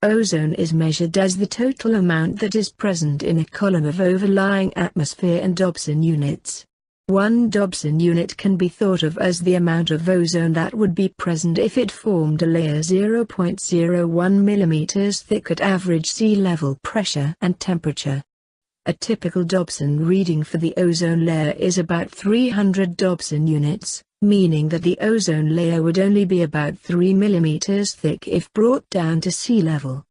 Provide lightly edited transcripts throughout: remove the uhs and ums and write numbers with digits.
Ozone is measured as the total amount that is present in a column of overlying atmosphere in Dobson units. 1 Dobson unit can be thought of as the amount of ozone that would be present if it formed a layer 0.01 mm thick at average sea level pressure and temperature. A typical Dobson reading for the ozone layer is about 300 Dobson units, meaning that the ozone layer would only be about 3 mm thick if brought down to sea level.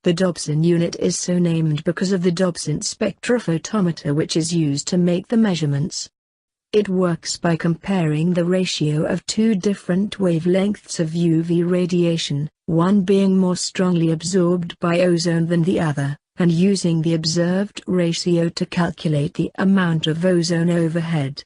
The Dobson unit is so named because of the Dobson spectrophotometer which is used to make the measurements. It works by comparing the ratio of two different wavelengths of UV radiation, one being more strongly absorbed by ozone than the other, and using the observed ratio to calculate the amount of ozone overhead.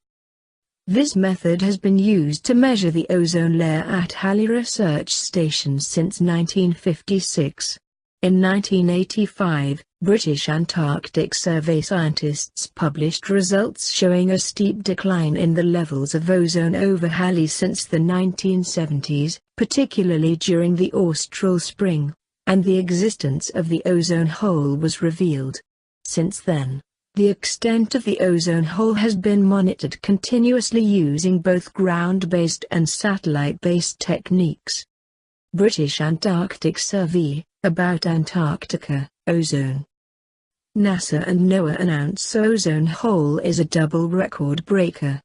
This method has been used to measure the ozone layer at Halley research stations since 1956. In 1985, British Antarctic Survey scientists published results showing a steep decline in the levels of ozone over Halley since the 1970s, particularly during the austral spring, and the existence of the ozone hole was revealed. Since then, the extent of the ozone hole has been monitored continuously using both ground-based and satellite-based techniques. British Antarctic Survey, about Antarctica, ozone. NASA and N.W.O announce ozone hole is a double record breaker.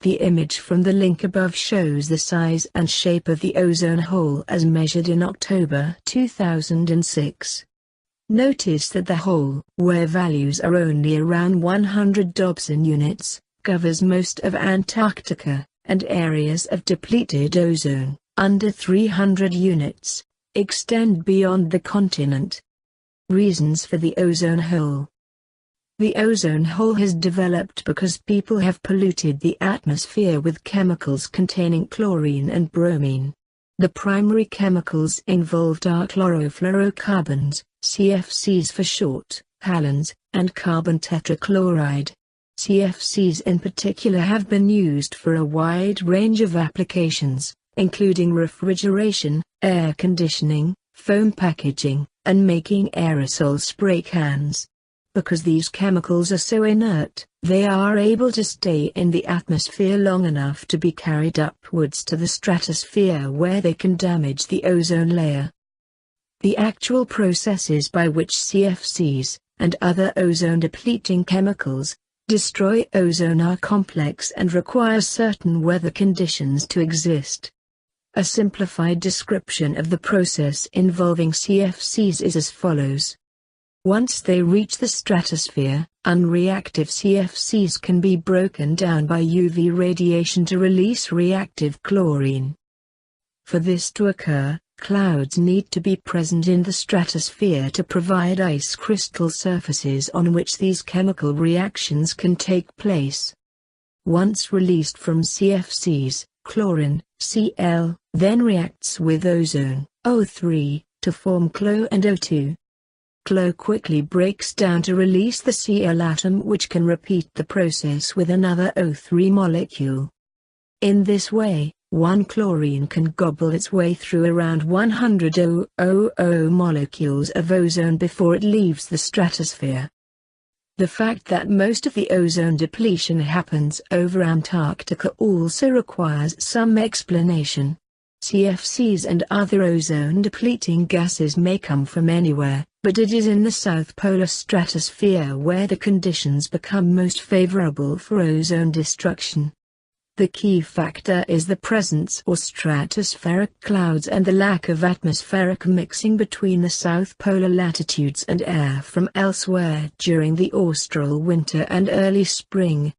The image from the link above shows the size and shape of the ozone hole as measured in October 2006. Notice that the hole, where values are only around 100 Dobson units, covers most of Antarctica, and areas of depleted ozone, under 300 units, extend beyond the continent. Reasons for the ozone hole. The ozone hole has developed because people have polluted the atmosphere with chemicals containing chlorine and bromine. The primary chemicals involved are chlorofluorocarbons, CFCs for short, halogens, and carbon tetrachloride. CFCs in particular have been used for a wide range of applications, including refrigeration, air conditioning, foam packaging, and making aerosol spray cans. Because these chemicals are so inert, they are able to stay in the atmosphere long enough to be carried upwards to the stratosphere where they can damage the ozone layer. The actual processes by which CFCs, and other ozone-depleting chemicals, destroy ozone are complex and require certain weather conditions to exist. A simplified description of the process involving CFCs is as follows. Once they reach the stratosphere, unreactive CFCs can be broken down by UV radiation to release reactive chlorine. For this to occur, clouds need to be present in the stratosphere to provide ice crystal surfaces on which these chemical reactions can take place. Once released from CFCs, chlorine, Cl, then reacts with ozone, O3, to form Cl and O2. Cl quickly breaks down to release the Cl atom, which can repeat the process with another O3 molecule. In this way, one chlorine can gobble its way through around 100 O molecules of ozone before it leaves the stratosphere. The fact that most of the ozone depletion happens over Antarctica also requires some explanation. CFCs and other ozone-depleting gases may come from anywhere, but it is in the South Polar stratosphere where the conditions become most favorable for ozone destruction. The key factor is the presence of stratospheric clouds and the lack of atmospheric mixing between the South Polar latitudes and air from elsewhere during the austral winter and early spring.